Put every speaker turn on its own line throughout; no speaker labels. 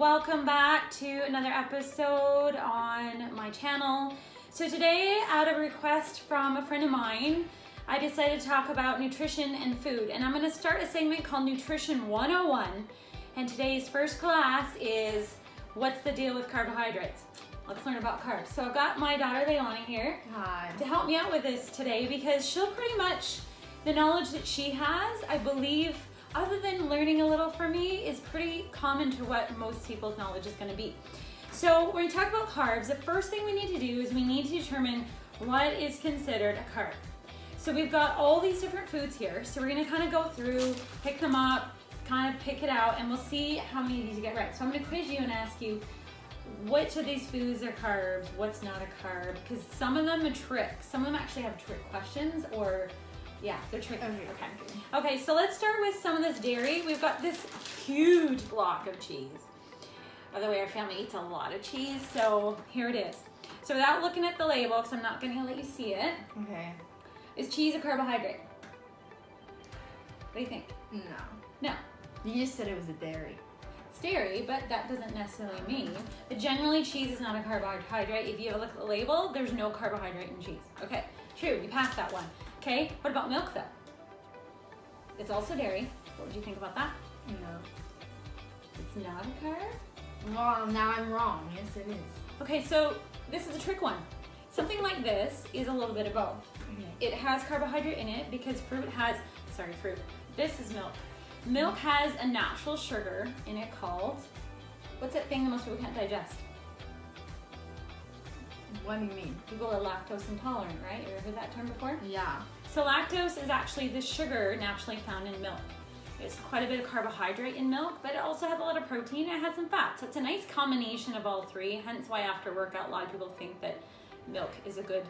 welcome back to another episode on my channel. So today, out of request from a friend of mine, I decided to talk about nutrition and food, and I'm going to start a segment called Nutrition 101, and today's first class is what's the deal with carbohydrates? Let's learn about carbs. So I've got my daughter Leilani here.
Hi.
To help me out with this today, because she'll pretty much, the knowledge that she has, I believe, other than learning a little from me, is pretty common to what most people's knowledge is going to be. So when we talk about carbs, the first thing we need to do is we need to determine what is considered a carb. So we've got all these different foods here. So we're going to kind of go through, pick them up, kind of pick it out, and we'll see how many of these you get right. So I'm going to quiz you and ask you, which of these foods are carbs, what's not a carb? Because some of them are tricks. Some of them actually have trick questions, or yeah, they're tricky. Okay, so let's start with some of this dairy. We've got this huge block of cheese. By the way, our family eats a lot of cheese, so here it is. So without looking at the label, because I'm not going to let you see it.
Okay.
Is cheese a carbohydrate? What do you think?
No.
No.
You just said it was a dairy.
It's dairy, but that doesn't necessarily mean that generally cheese is not a carbohydrate. If you look at the label, there's no carbohydrate in cheese. Okay, true, you passed that one. Okay, what about milk though? It's also dairy. What would you think about that?
No.
It's not a carb?
Well, now I'm wrong. Yes, it is.
Okay, so this is a trick one. Something like this is a little bit of both.
Okay.
It has carbohydrate in it because this is milk. Milk has a natural sugar in it called, what's that thing that most people can't digest?
What do you mean?
People are lactose intolerant, right? You ever heard that term before?
Yeah.
So lactose is actually the sugar naturally found in milk. There's quite a bit of carbohydrate in milk, but it also has a lot of protein and it has some fat. So it's a nice combination of all three, hence why after workout a lot of people think that milk is a good,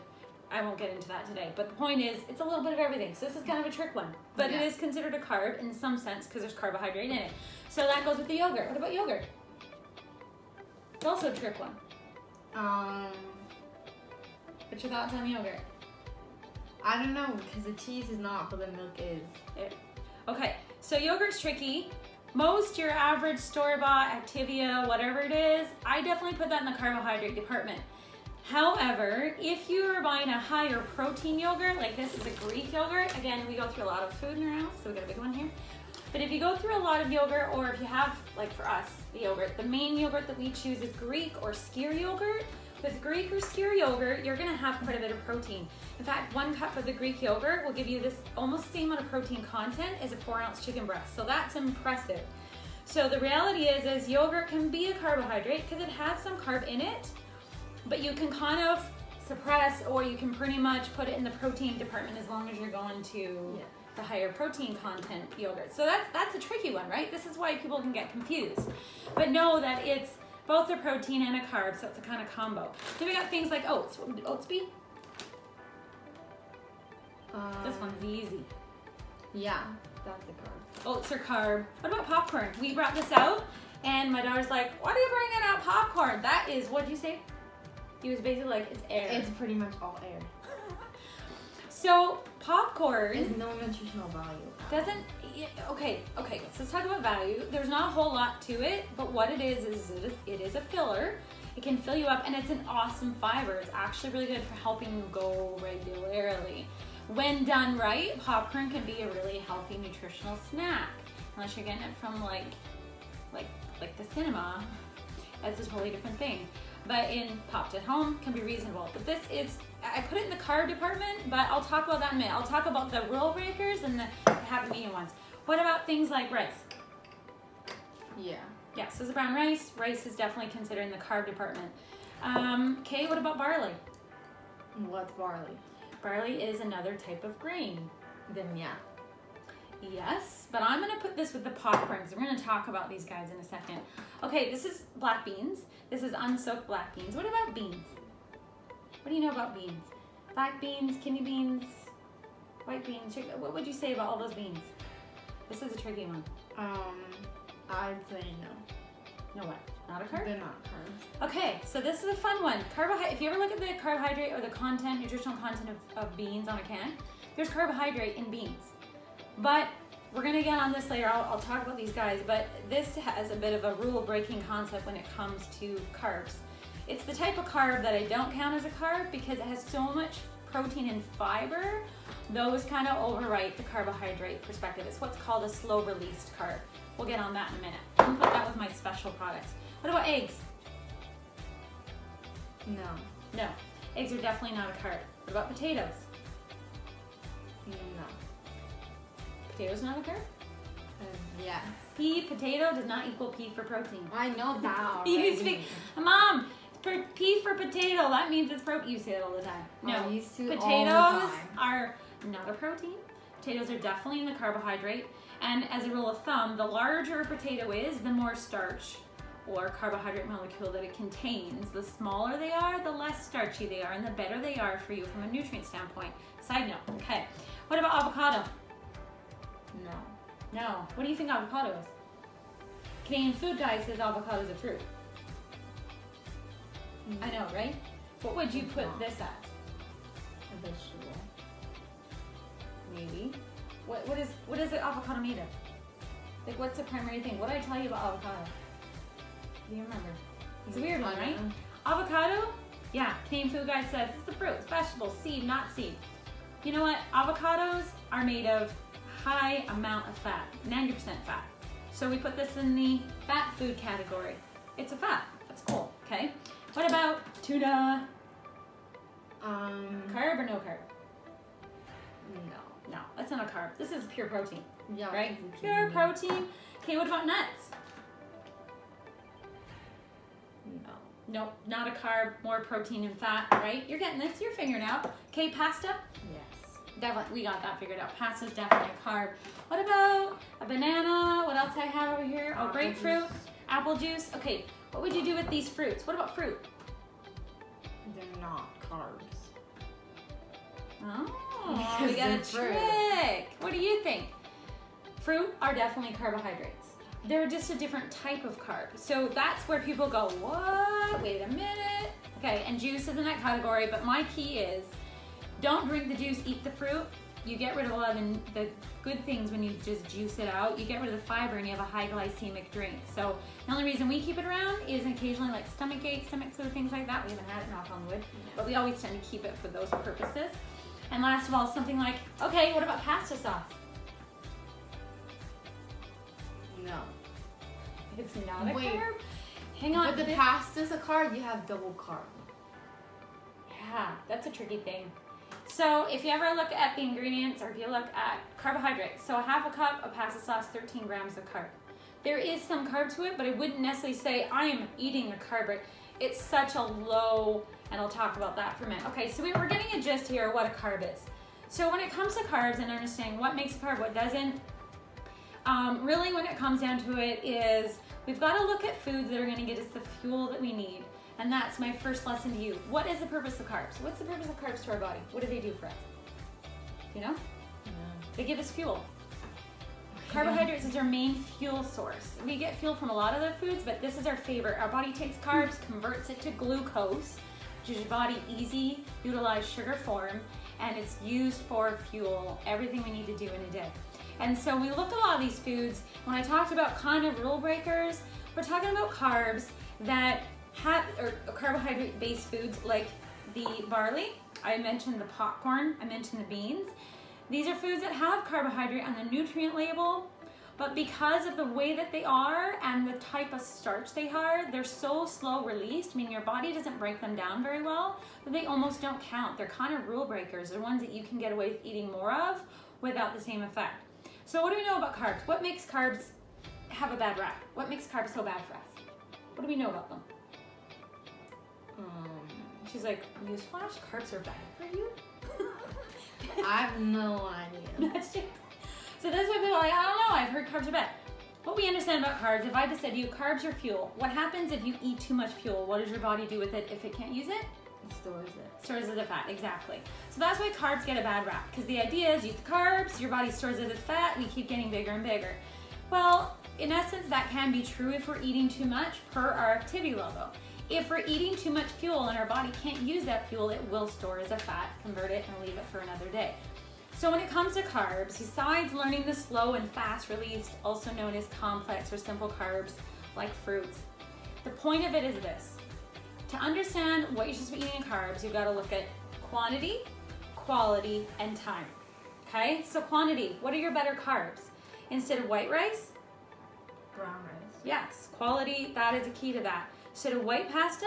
I won't get into that today, but the point is it's a little bit of everything. So this is kind of a trick one, but It is considered a carb in some sense because there's carbohydrate in it. So that goes with the yogurt. What about yogurt? It's also a trick one. What's your thoughts on yogurt?
I don't know, because the cheese is not, but the milk is.
Okay, so yogurt's tricky. Most your average store-bought Activia, whatever it is, I definitely put that in the carbohydrate department. However, if you are buying a higher protein yogurt, like this is a Greek yogurt, again, we go through a lot of food in our house, so we got a big one here. But if you go through a lot of yogurt, or if you have, like for us, the yogurt, the main yogurt that we choose is Greek or skyr yogurt. With Greek or skyr yogurt, you're gonna have quite a bit of protein. In fact, 1 cup of the Greek yogurt will give you this almost same amount of protein content as a 4-ounce chicken breast. So that's impressive. So the reality is yogurt can be a carbohydrate because it has some carb in it, but you can kind of suppress, or you can pretty much put it in the protein department as long as you're going to the higher protein content yogurt. So that's a tricky one, right? This is why people can get confused. But know that it's both a protein and a carb, so it's a kind of combo. Then we got things like oats. What would oats be? This one's easy.
Yeah, that's a carb.
Oats are carb. What about popcorn? We brought this out, and my daughter's like, "What are you bringing out popcorn?" That is, what'd you say? He was basically like, "It's air."
It's pretty much all air.
So popcorn
There's no nutritional value.
doesn't. Okay. So let's talk about value. There's not a whole lot to it, but what it is it is a filler. It can fill you up, and it's an awesome fiber. It's actually really good for helping you go regularly. When done right, popcorn can be a really healthy nutritional snack. Unless you're getting it from like the cinema, that's a totally different thing. But in popped at home can be reasonable. But this is, I put it in the carb department, but I'll talk about that in a minute. I'll talk about the rule breakers and the haven't eaten ones. What about things like rice?
Yeah.
Yeah, so the brown rice. Rice is definitely considered in the carb department. Okay, what about barley?
What's barley?
Barley is another type of grain.
Then yeah.
Yes, but I'm going to put this with the popcorn because we're going to talk about these guys in a second. Okay, this is black beans. This is unsoaked black beans. What about beans? What do you know about beans? Black beans, kidney beans, white beans. What would you say about all those beans? This is a tricky one.
I'd say no.
No what? Not a carb?
They're not carbs.
Okay, so this is a fun one. If you ever look at the carbohydrate or the nutritional content of beans on a can, there's carbohydrate in beans. But we're gonna get on this later. I'll talk about these guys, but this has a bit of a rule-breaking concept when it comes to carbs. It's the type of carb that I don't count as a carb because it has so much protein and fiber. Those kind of overwrite the carbohydrate perspective. It's what's called a slow-released carb. We'll get on that in a minute. I'm gonna put that with my special products. What about eggs?
No.
No, eggs are definitely not a carb. What about potatoes?
No.
Potatoes not a carb?
Yes.
Pea, potato does not equal P for protein.
I know that
You
already.
speak, Mom, P for potato, that means it's protein. You say it all the time. No,
I used to all the
potatoes
time.
are not a protein. Potatoes are definitely in the carbohydrate. And as a rule of thumb, the larger a potato is, the more starch or carbohydrate molecule that it contains. The smaller they are, the less starchy they are, and the better they are for you from a nutrient standpoint. Side note, okay. What about avocado?
No.
No. What do you think avocado is? Canadian Food Guide says avocado is a fruit. I know, right? What would you put this as?
A vegetable.
Maybe. What is the avocado made of? Like, what's the primary thing? What did I tell you about avocado? Do you remember? It's a weird one, right? Avocado? Yeah, Canadian Food Guide says it's a fruit, it's vegetable, seed, not seed. You know what? Avocados are made of high amount of fat, 90% fat. So we put this in the fat food category. It's a fat. That's cool. Okay. What about tuna? Carb or no carb?
No.
No, that's not a carb. This is pure protein,
Yeah.
right? Pure protein. Okay, what about nuts?
No.
Nope, not a carb, more protein and fat, right? You're getting this, you're figuring out. Okay, pasta?
Yes.
Definitely, we got that figured out. Pasta's definitely a carb. What about a banana? What else I have over here? Oh, grapefruit, apple juice. Okay, what would you do with these fruits? What about fruit?
They're not carbs.
Oh,
Because
we got a
they're fruit.
trick. What do you think? Fruit are definitely carbohydrates. They're just a different type of carb. So that's where people go, what? Wait a minute. Okay, and juice is in that category, but my key is don't drink the juice, eat the fruit. You get rid of a lot of the good things when you just juice it out. You get rid of the fiber and you have a high glycemic drink. So the only reason we keep it around is occasionally like stomach ache, stomach flu, things like that. We haven't had it, knock on wood, but we always tend to keep it for those purposes. And last of all, something like, okay, what about pasta sauce?
No.
It's not a
Wait.
carb? Hang on.
But the pasta's a carb, you have double carb.
Yeah, that's a tricky thing. So if you ever look at the ingredients or if you look at carbohydrates, so a half a cup of pasta sauce, 13 grams of carb. There is some carb to it, but I wouldn't necessarily say I am eating a carb. It's such a low, and I'll talk about that for a minute. Okay, so we're getting a gist here of what a carb is. So when it comes to carbs and understanding what makes a carb, what doesn't, really when it comes down to it is we've got to look at foods that are going to get us the fuel that we need. And that's my first lesson to you. What is the purpose of carbs? What's the purpose of carbs to our body? What do they do for us? You know? They give us fuel. Carbohydrates is our main fuel source. We get fuel from a lot of other foods, but this is our favorite. Our body takes carbs, converts it to glucose, which is your body easy, utilize sugar form, and it's used for fuel, everything we need to do in a day. And so we looked at a lot of these foods. When I talked about kind of rule breakers, we're talking about carbs that have, or carbohydrate-based foods like the barley. I mentioned the popcorn, I mentioned the beans. These are foods that have carbohydrate on the nutrient label, but because of the way that they are and the type of starch they are, they're so slow released, meaning your body doesn't break them down very well, that they almost don't count. They're kind of rule breakers. They're ones that you can get away with eating more of without the same effect. So what do we know about carbs? What makes carbs have a bad rap? What makes carbs so bad for us? What do we know about them? She's like, newsflash, carbs are bad for you?
I have no idea.
That's just, so that's why people are like, I don't know, I've heard carbs are bad. What we understand about carbs, if I just said to you, carbs are fuel. What happens if you eat too much fuel? What does your body do with it if it can't use it?
It stores it.
Stores it as fat, exactly. So that's why carbs get a bad rap, because the idea is you eat the carbs, your body stores it as fat, and you keep getting bigger and bigger. Well, in essence, that can be true if we're eating too much per our activity level. If we're eating too much fuel and our body can't use that fuel, it will store as a fat, convert it, and leave it for another day. So when it comes to carbs, besides learning the slow and fast release, also known as complex or simple carbs, like fruits, the point of it is this. To understand what you're supposed to be eating in carbs, you've got to look at quantity, quality, and time. Okay, so quantity, what are your better carbs? Instead of white rice?
Brown rice.
Yes, quality, that is a key to that. Instead of white pasta?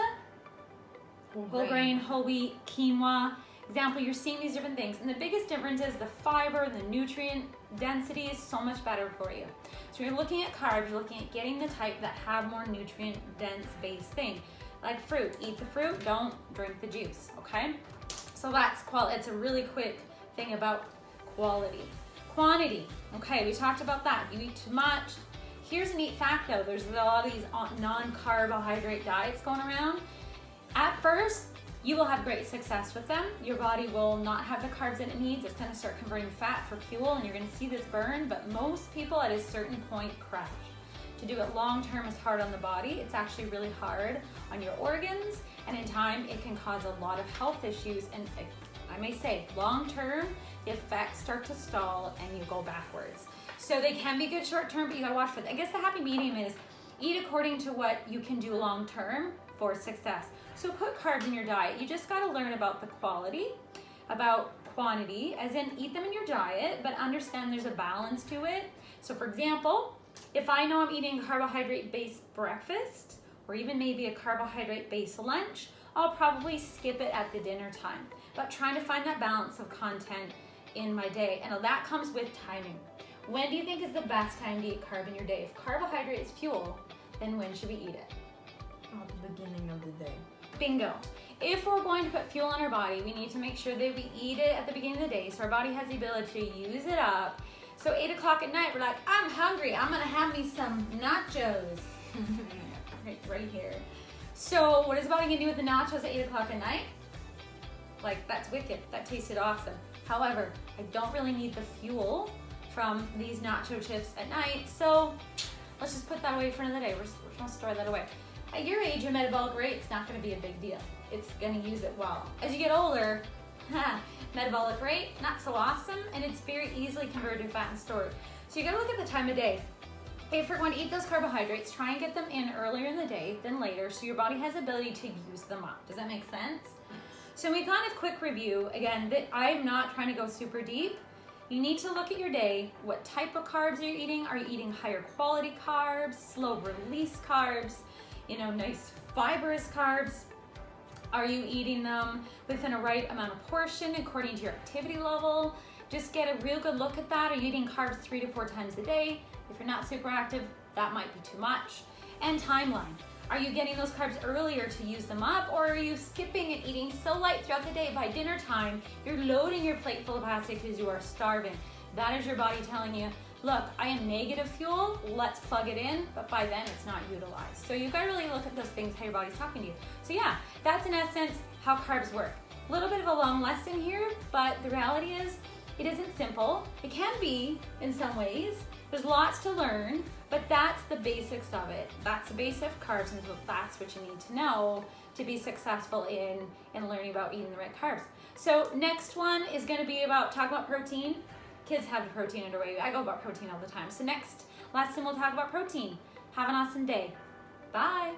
Whole grain, whole wheat, quinoa. Example, you're seeing these different things. And the biggest difference is the fiber, the nutrient density is so much better for you. So you're looking at carbs, you're looking at getting the type that have more nutrient dense based thing. Like fruit, eat the fruit, don't drink the juice, okay? So that's quality. It's a really quick thing about quality. Quantity, okay, we talked about that. You eat too much. Here's a neat fact though, there's a lot of these non-carbohydrate diets going around. At first, you will have great success with them. Your body will not have the carbs that it needs. It's going to start converting fat for fuel and you're going to see this burn, but most people at a certain point crash. To do it long term is hard on the body. It's actually really hard on your organs, and in time it can cause a lot of health issues, and I may say long term the effects start to stall and you go backwards. So they can be good short term, but you got to watch for that. I guess the happy medium is eat according to what you can do long term for success. So put carbs in your diet. You just got to learn about the quality, about quantity, as in eat them in your diet, but understand there's a balance to it. So for example, if I know I'm eating a carbohydrate-based breakfast, or even maybe a carbohydrate-based lunch, I'll probably skip it at the dinner time. But trying to find that balance of content in my day, and that comes with timing. When do you think is the best time to eat carb in your day? If carbohydrate is fuel, then when should we eat it?
At the beginning of the day.
Bingo. If we're going to put fuel in our body, we need to make sure that we eat it at the beginning of the day so our body has the ability to use it up. So 8 o'clock at night, we're like, I'm hungry. I'm going to have me some nachos. right here. So what is the body going to do with the nachos at 8 o'clock at night? Like, that's wicked. That tasted awesome. However, I don't really need the fuel from these nacho chips at night. So let's just put that away for another day. We're just going to store that away. At your age, your metabolic rate's not going to be a big deal. It's going to use it well. As you get older, metabolic rate, not so awesome, and it's very easily converted to fat and stored. So you got to look at the time of day. If you're going to eat those carbohydrates, try and get them in earlier in the day than later so your body has the ability to use them up. Does that make sense? So we kind of quick review. Again, I'm not trying to go super deep. You need to look at your day. What type of carbs are you eating? Are you eating higher quality carbs, slow release carbs, nice fibrous carbs? Are you eating them within a right amount of portion according to your activity level? Just get a real good look at that. Are you eating carbs 3 to 4 times a day? If you're not super active, that might be too much. And timeline. Are you getting those carbs earlier to use them up, or are you skipping and eating so light throughout the day by dinner time, you're loading your plate full of pasta because you are starving? That is your body telling you, look, I am negative fuel, let's plug it in, but by then it's not utilized. So you've got to really look at those things, how your body's talking to you. So yeah, that's in essence how carbs work. A little bit of a long lesson here, but the reality is it isn't simple. It can be in some ways. There's lots to learn, but that's the basics of it. That's the basic of carbs, and so that's what you need to know to be successful in learning about eating the right carbs. So next one is going to be about talking about protein. Kids have the protein underway. I go about protein all the time. So next lesson we'll talk about protein. Have an awesome day. Bye.